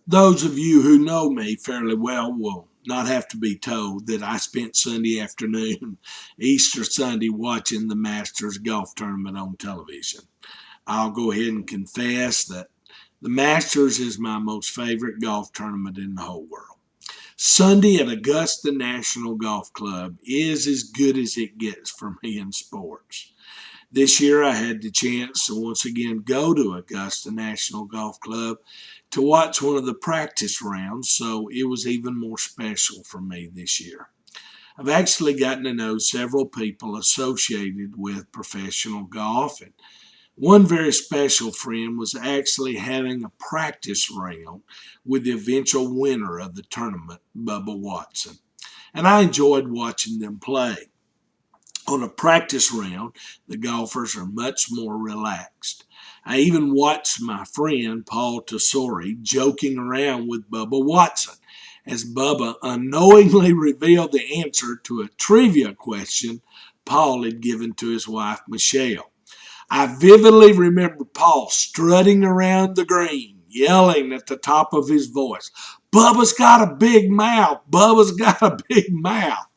Those of you who know me fairly well will not have to be told that I spent Sunday afternoon, Easter Sunday, watching the Masters golf tournament on television. I'll go ahead and confess that the Masters is my most favorite golf tournament in the whole world. Sunday at Augusta National Golf Club is as good as it gets for me in sports. This year I had the chance to once again go to Augusta National Golf Club to watch one of the practice rounds, so it was even more special for me this year. I've actually gotten to know several people associated with professional golf, and one very special friend was actually having a practice round with the eventual winner of the tournament, Bubba Watson. And I enjoyed watching them play. On a practice round, the golfers are much more relaxed. I even watched my friend Paul Tesori joking around with Bubba Watson as Bubba unknowingly revealed the answer to a trivia question Paul had given to his wife Michelle. I vividly remember Paul strutting around the green, yelling at the top of his voice, "Bubba's got a big mouth! Bubba's got a big mouth!"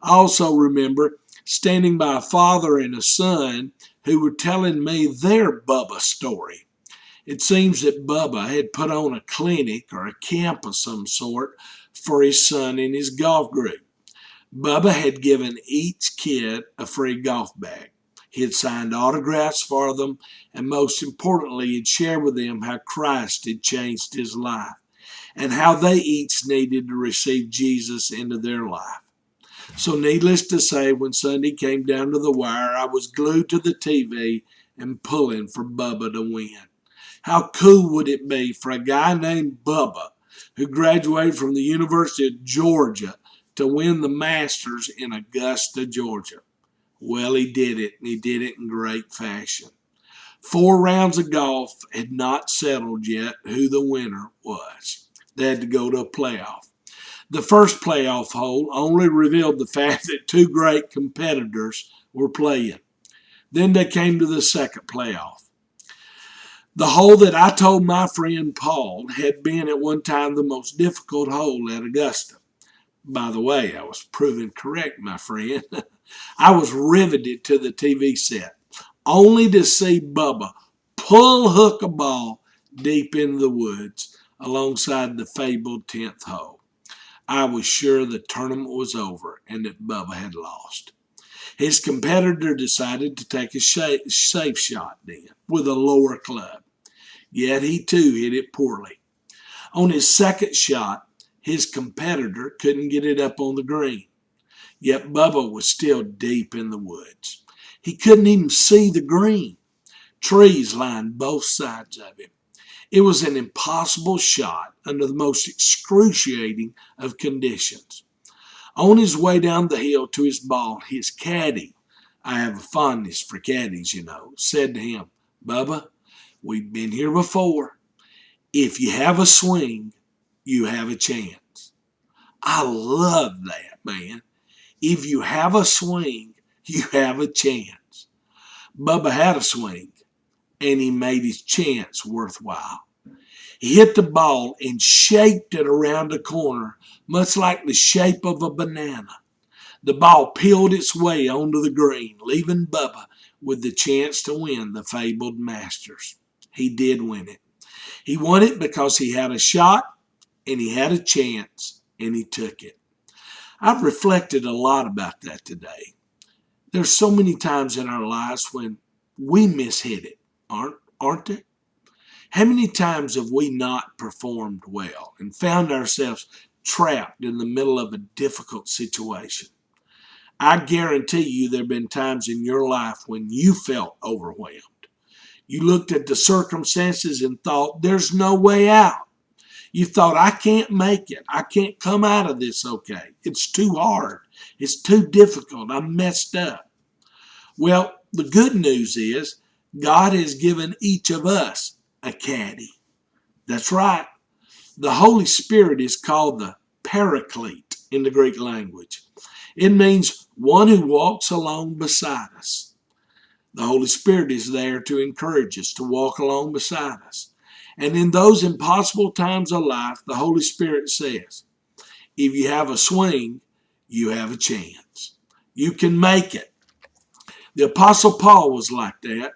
I also remember standing by a father and a son who were telling me their Bubba story. It seems that Bubba had put on a clinic or a camp of some sort for his son and his golf group. Bubba had given each kid a free golf bag. He had signed autographs for them, and most importantly, he had shared with them how Christ had changed his life and how they each needed to receive Jesus into their life. So needless to say, when Sunday came down to the wire, I was glued to the TV and pulling for Bubba to win. How cool would it be for a guy named Bubba, who graduated from the University of Georgia, to win the Masters in Augusta, Georgia? Well, he did it, and he did it in great fashion. 4 rounds of golf had not settled yet who the winner was. They had to go to a playoff. The first playoff hole only revealed the fact that 2 great competitors were playing. Then they came to the second playoff. The hole that I told my friend Paul had been at one time the most difficult hole at Augusta. By the way, I was proven correct, my friend. I was riveted to the TV set, only to see Bubba hook a ball deep in the woods alongside the fabled 10th hole. I was sure the tournament was over and that Bubba had lost. His competitor decided to take a safe shot then with a lower club, yet he too hit it poorly. On his second shot, his competitor couldn't get it up on the green, yet Bubba was still deep in the woods. He couldn't even see the green. Trees lined both sides of him. It was an impossible shot under the most excruciating of conditions. On his way down the hill to his ball, his caddy, I have a fondness for caddies, said to him, "Bubba, we've been here before. If you have a swing, you have a chance." I love that, man. If you have a swing, you have a chance. Bubba had a swing, and he made his chance worthwhile. He hit the ball and shaped it around a corner, much like the shape of a banana. The ball peeled its way onto the green, leaving Bubba with the chance to win the fabled Masters. He did win it. He won it because he had a shot, and he had a chance, and he took it. I've reflected a lot about that today. There's so many times in our lives when we mishit it, aren't there? How many times have we not performed well and found ourselves trapped in the middle of a difficult situation? I guarantee you there have been times in your life when you felt overwhelmed. You looked at the circumstances and thought, there's no way out. You thought, I can't make it. I can't come out of this okay. It's too hard. It's too difficult. I'm messed up. Well, the good news is God has given each of us a caddy. That's right. The Holy Spirit is called the Paraclete in the Greek language. It means one who walks along beside us. The Holy Spirit is there to encourage us to walk along beside us. And in those impossible times of life, the Holy Spirit says, if you have a swing, you have a chance. You can make it. The Apostle Paul was like that.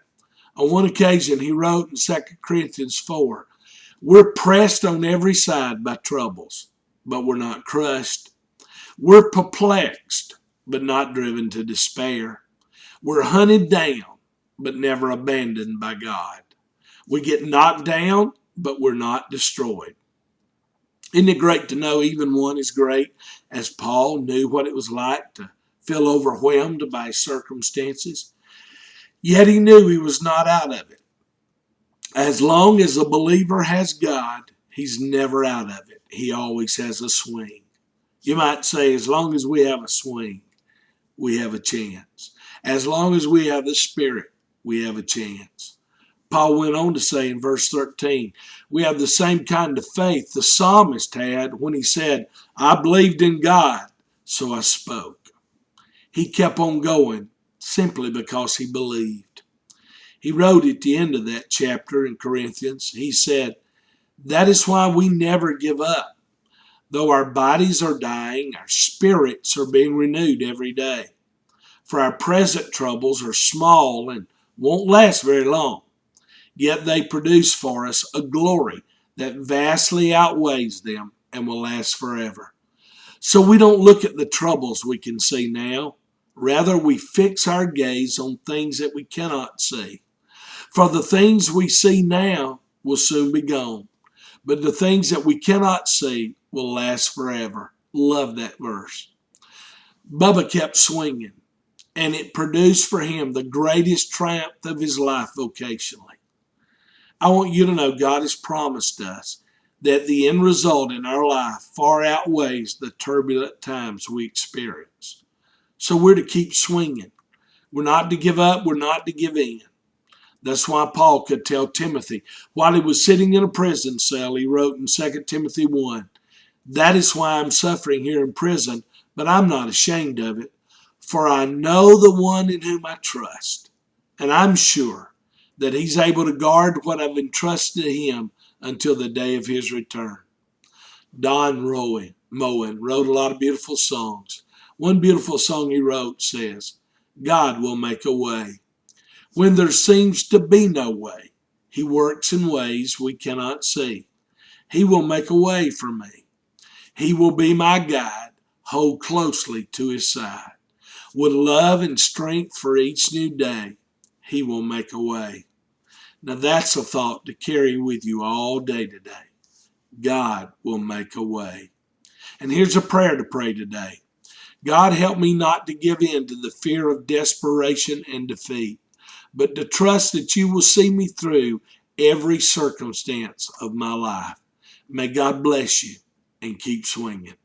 On one occasion, he wrote in 2 Corinthians 4, we're pressed on every side by troubles, but we're not crushed. We're perplexed, but not driven to despair. We're hunted down, but never abandoned by God. We get knocked down, but we're not destroyed. Isn't it great to know even one as great as Paul knew what it was like to feel overwhelmed by circumstances? Yet he knew he was not out of it. As long as a believer has God, he's never out of it. He always has a swing. You might say, as long as we have a swing, we have a chance. As long as we have the Spirit, we have a chance. Paul went on to say in verse 13, we have the same kind of faith the psalmist had when he said, I believed in God, so I spoke. He kept on going simply because he believed. He wrote at the end of that chapter in Corinthians, he said, that is why we never give up. Though our bodies are dying, our spirits are being renewed every day. For our present troubles are small and won't last very long. Yet they produce for us a glory that vastly outweighs them and will last forever. So we don't look at the troubles we can see now. Rather, we fix our gaze on things that we cannot see. For the things we see now will soon be gone, but the things that we cannot see will last forever. Love that verse. Bubba kept swinging, and it produced for him the greatest triumph of his life vocationally. I want you to know God has promised us that the end result in our life far outweighs the turbulent times we experience. So we're to keep swinging. We're not to give up. We're not to give in. That's why Paul could tell Timothy, while he was sitting in a prison cell, he wrote in 2 Timothy 1, that is why I'm suffering here in prison, but I'm not ashamed of it, for I know the one in whom I trust, and I'm sure that he's able to guard what I've entrusted to him until the day of his return. Don Moen wrote a lot of beautiful songs. One beautiful song he wrote says, God will make a way. When there seems to be no way, he works in ways we cannot see. He will make a way for me. He will be my guide. Hold closely to his side. With love and strength for each new day, he will make a way. Now that's a thought to carry with you all day today. God will make a way. And here's a prayer to pray today. God, help me not to give in to the fear of desperation and defeat, but to trust that you will see me through every circumstance of my life. May God bless you and keep swinging.